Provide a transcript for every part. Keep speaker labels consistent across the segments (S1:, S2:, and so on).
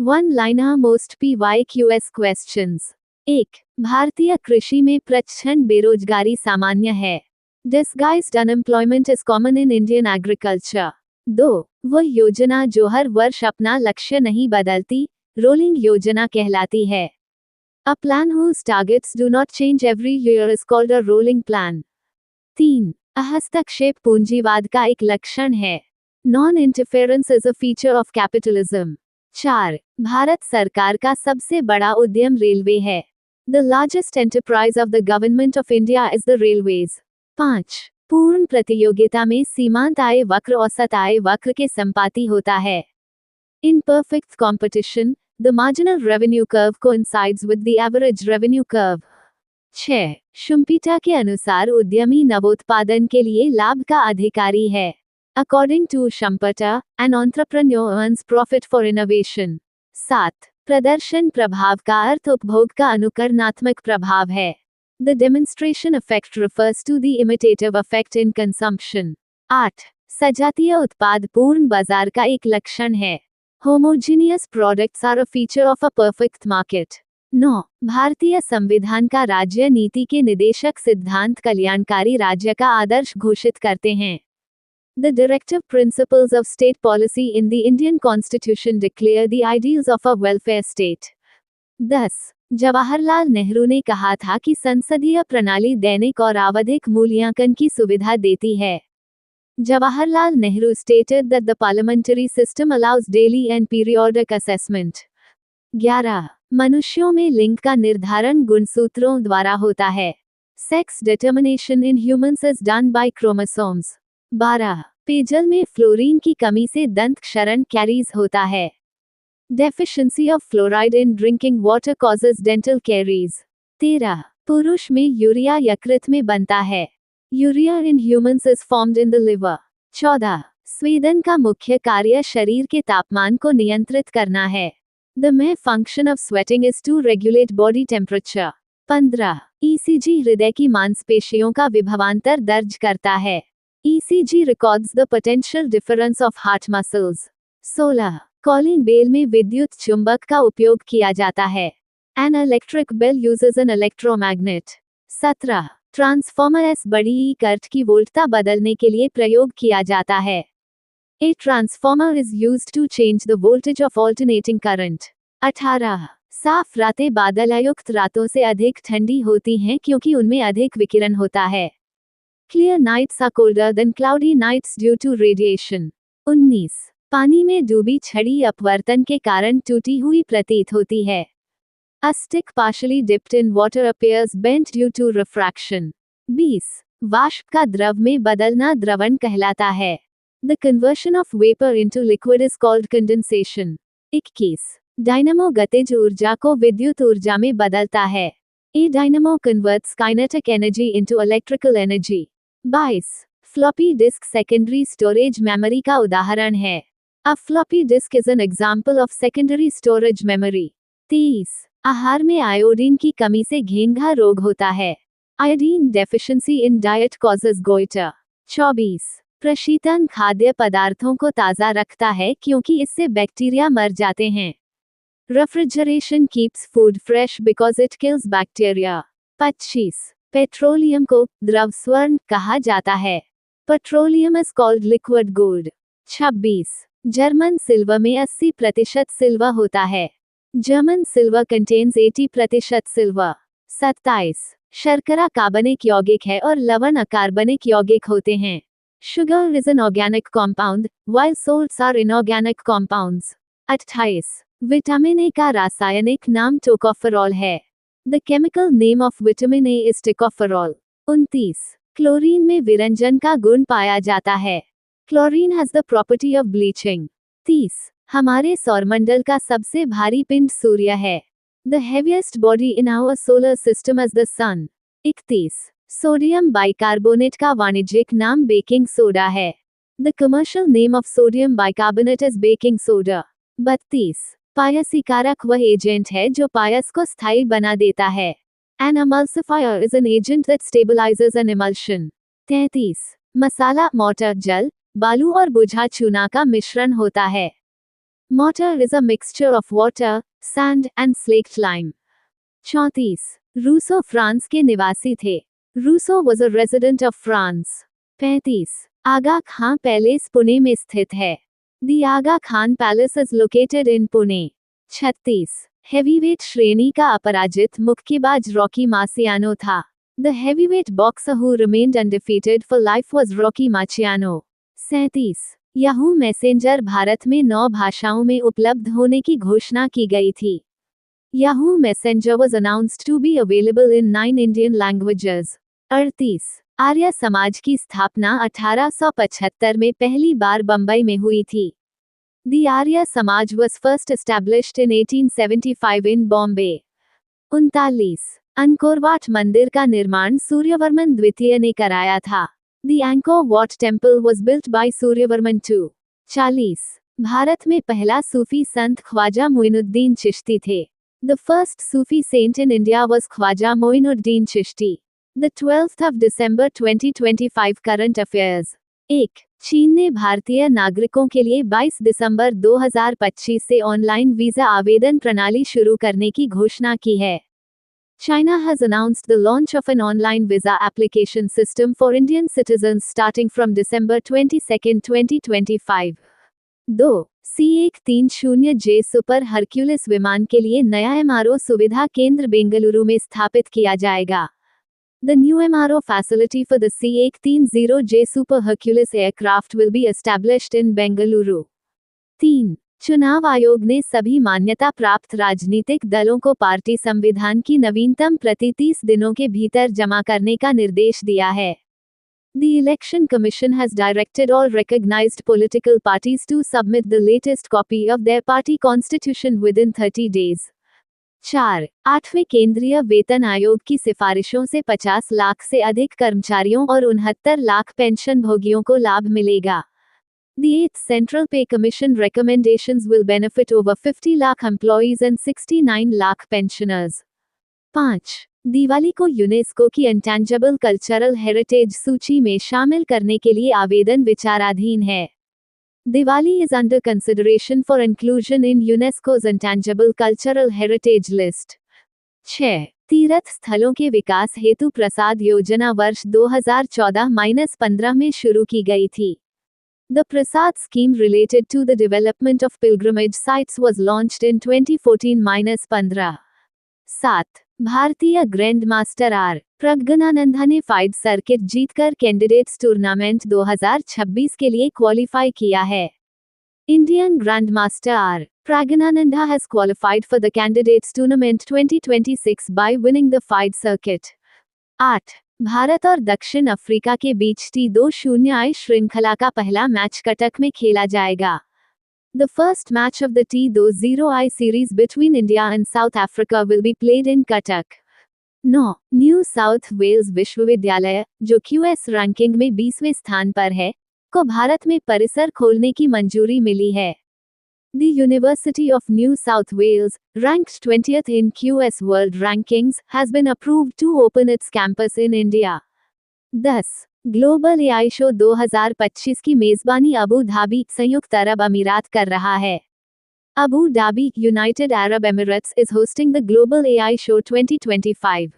S1: One liner most PYQS questions. 1. भारतीय कृषि में प्रचंड बेरोजगारी सामान्य है। Disguised unemployment is common in Indian agriculture. 2. वह योजना जो हर वर्ष अपना लक्ष्य नहीं बदलती, रोलिंग योजना कहलाती है। A plan whose targets do not change every year is called a rolling plan. 3. हस्तक्षेप पूंजीवाद का एक लक्षण है। Non-interference is a feature of capitalism. 4. Bharat सरकार का सबसे बड़ा उद्यम रेलवे है। The largest enterprise of the government of India is the railways. 5. पूर्ण प्रतियोगिता में सीमांत आय वक्र औसत आय वक्र के संपाती होता है। In perfect competition, the marginal revenue curve coincides with the average revenue curve. 6. शुम्पिटा के अनुसार उद्यमी नवोत्पादन के लिए लाभ का अधिकारी है। According to Shumpata, an entrepreneur earns profit for innovation. 7. प्रदर्शन प्रभाव का अर्थ उपभोग का अनुकरणात्मक प्रभाव है। The demonstration effect refers to the imitative effect in consumption. 8. सजातीय उत्पाद पूर्ण बाजार का एक लक्षण है। Homogeneous products are a feature of a perfect market. 9. भारतीय संविधान का राज्य नीति के निदेशक सिद्धांत कल्याणकारी राज्य का आदर्श घोषित करते हैं। The directive principles of state policy in the Indian Constitution declare the ideals of a welfare state. 10. Jawaharlal Nehru ने कहा था कि संसदीय प्रणाली दैनिक और आवधिक मूल्यांकन की सुविधा देती है। Jawaharlal Nehru stated that the parliamentary system allows daily and periodic assessment. 11. मनुष्यों में लिंग का निर्धारण गुणसूत्रों द्वारा होता है। Sex determination in humans is done by chromosomes. 12. पेयजल में फ्लोरीन की कमी से दंत क्षरण कैरीज होता है। Deficiency of fluoride in drinking water causes dental caries. 13. पुरुष में यूरिया यकृत में बनता है। Urea in humans is formed in the liver. 14. स्वेदन का मुख्य कार्य शरीर के तापमान को नियंत्रित करना है। The main function of sweating is to regulate body temperature. 15. ECG हृदय की मांसपेशियों का विभवांतर दर्ज करता है। ECG records the potential difference of heart muscles. 16. Calling bell में विद्युत चुंबक का उपयोग किया जाता है। An electric bell uses an electromagnet. 17. Transformer S बड़ी ई करंट की वोल्टता बदलने के लिए प्रयोग किया जाता है। A transformer is used to change the voltage of alternating current. 18. साफ रातें बादलयुक्त रातों से अधिक ठंडी होती हैं क्योंकि उनमें अधिक विकिरण होता है। Clear nights are colder than cloudy nights due to radiation. 19. पानी में डूबी छड़ी अपवर्तन के कारण टूटी हुई प्रतीत होती है। A stick partially dipped in water appears bent due to refraction. 20. वाष्प का द्रव में बदलना द्रवण कहलाता है। The conversion of vapor into liquid is called condensation. 21. Dynamo गतिज ऊर्जा को विद्युत ऊर्जा में बदलता है। A dynamo converts kinetic energy into electrical energy. 22. Floppy disk secondary storage memory का उदाहरण है। A floppy disk is an example of secondary storage memory. 23. आहार में आयोडीन की कमी से घेंघा रोग होता है। Iodine deficiency in diet causes goitre. 24. प्रशीतन खाद्य पदार्थों को ताज़ा रखता है क्योंकि इससे बैक्टीरिया मर जाते हैं। Refrigeration keeps food fresh because it kills bacteria. 25. Petroleum को द्रव स्वर्ण कहा जाता है। Petroleum is called liquid gold. 26. German silver में 80% सिल्वर होता है। German silver contains 80% silver. 27. शर्करा कार्बनिक यौगिक है और लवण अकार्बनिक यौगिक होते हैं। Sugar is an organic compound, while salts are inorganic compounds. 28. Vitamin A का रासायनिक नाम टोकोफेरॉल है। The chemical name of vitamin A is tocopherol. 29. Chlorine में विरंजन का गुण पाया जाता है। Chlorine has the property of bleaching. 30. हमारे सौरमंडल का सबसे भारी पिंड सूर्य है। The heaviest body in our solar system is the sun. 31. Sodium bicarbonate का वाणिज्यिक नाम बेकिंग सोडा है। The commercial name of sodium bicarbonate is baking soda. 32. पायसीकारक वह एजेंट है जो पायस को स्थायी बना देता है। An emulsifier is an agent that stabilizes an emulsion. 33. Masala motor जल, बालू और बुझा चूना का मिश्रण होता है। Mortar is a mixture of water, sand and slaked lime. 34. Rousseau France के निवासी थे. Rousseau was a resident of France. 35. Aga Khan palace Pune में स्थित है. The Aga Khan Palace is located in Pune. 36. Heavyweight श्रेणी का अपराजित मुक्केबाज रॉकी मार्सियानो था. The heavyweight boxer who remained undefeated for life was Rocky Marciano. 37. Yahoo messenger Bharat में 9 भाषाओं में उपलब्ध होने की घोषणा की गई थी. Yahoo Messenger was announced to be available in 9 Indian languages. 38. Arya Samaj की स्थापना 1875 में पहली बार बंबई में हुई थी. The Arya Samaj was first established in 1875 in Bombay. 39. Angkor Wat मंदिर का निर्माण सूर्यवर्मन द्वितीय ने कराया था. The Angkor Wat temple was built by Suryavarman II. 40. Bharat में पहला सूफी संत ख्वाजा मोइनुद्दीन चिश्ती थे. The first Sufi saint in India was Khwaja Moinuddin Chishti. The 12th of December 2025 Current Affairs. 1. चीन ने भारतीय नागरिकों के लिए 22 दिसंबर 2025 से ऑनलाइन वीजा आवेदन प्रणाली शुरू करने की घोषणा की है. China has announced the launch of an online visa application system for Indian citizens starting from December 22, 2025. 2. C-130J super Hercules विमान के लिए नया MRO सुविधा केंद्र बेंगलुरु में स्थापित किया जाएगा. The new MRO facility for the C-130J Super Hercules aircraft will be established in Bengaluru. 3. चुनाव आयोग ने सभी मान्यता प्राप्त राजनीतिक दलों को पार्टी संविधान की नवीनतम प्रति 30 दिनों के भीतर जमा करने का निर्देश दिया है. The Election Commission has directed all recognized political parties to submit the latest copy of their party constitution within 30 days. 4. 8वें केंद्रीय वेतन आयोग की सिफारिशों से 50 लाख से अधिक कर्मचारियों और 69 लाख पेंशन भोगियों को लाभ मिलेगा. The 8th Central Pay Commission recommendations will benefit over 50 lakh employees and 69 lakh pensioners. 5. Diwali को यूनेस्को की इंटेंजिबल कल्चरल हेरिटेज सूची में शामिल करने के लिए आवेदन विचाराधीन है. Diwali is under consideration for inclusion in UNESCO's intangible cultural heritage list. 6. तीर्थ स्थलों के विकास हेतु प्रसाद योजना वर्ष 2014-15 में शुरू की गई थी. The Prasad scheme related to the development of pilgrimage sites was launched in 2014-15. 7. भारतीय ग्रैंड मास्टर आर. प्रज्ञानंदा ने फाइड सर्किट जीतकर कैंडिडेट्स टूर्नामेंट 2026 के लिए क्वालिफाई किया है. Indian grand master R. Praggnanandhaa has qualified for the candidates tournament 2026 by winning the FIDE circuit. 8. Bharat और दक्षिण Africa के बीच T20I श्रृंखला का पहला मैच कटक में खेला जाएगा. The first match of the T20I series between India and South Africa will be played in Cuttack. 9. New South Wales विश्वविद्यालय, जो QS रैंकिंग में 20वें स्थान पर है, को भारत में परिसर खोलने की मंजूरी मिली है. The University of New South Wales, ranked 20th in QS World Rankings, has been approved to open its campus in India. 10. Global AI show 2025 की मेजबानी अबू धाबी, संयुक्त अरब अमीरात कर रहा है. Abu Dhabi, United Arab Emirates is hosting the Global AI Show 2025.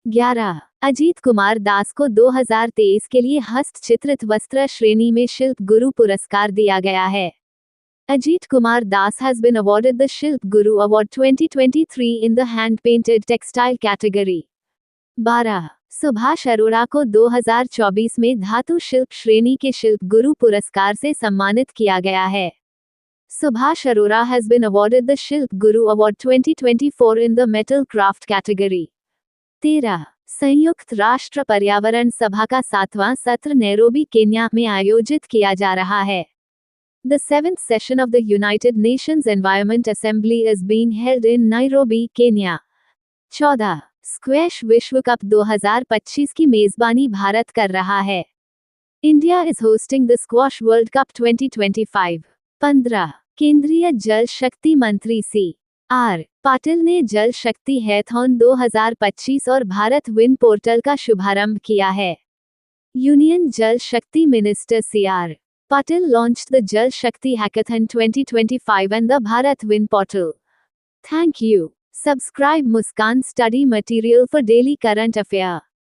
S1: 11. Ajit Kumar Das को 2023 के लिए हस्तचित्रित वस्त्र श्रेणी में शिल्प गुरु पुरस्कार दिया गया है. अजीत कुमार दास has been awarded the Shilp Guru Award 2023 in the hand-painted textile category. 12. Subhash Arora को 2024 में धातु शिल्प श्रेणी के शिल्प गुरु पुरस्कार से सम्मानित किया गया है. Subhash Arora has been awarded the Shilp Guru Award 2024 in the metal craft category. 13. संयुक्त राष्ट्र पर्यावरण सभा का 7वां सत्र नैरोबी केन्या में आयोजित किया जा रहा है. The 7th session of the United Nations Environment Assembly is being held in Nairobi, Kenya. 14. Squash विश्व कप 2025 की मेजबानी भारत कर रहा है. India is hosting the squash world cup 2025. 15. केंद्रीय जल शक्ति मंत्री C.R. पाटिल ने जल शक्ति हैथॉन 2025 और भारत विन पोर्टल का शुभारंभ किया है. यूनियन जल शक्ति minister C.R. Patil launched the Jal Shakti Hackathon 2025 and the Bharat Win portal. Thank you. Subscribe Muskan Study Material for daily current affair.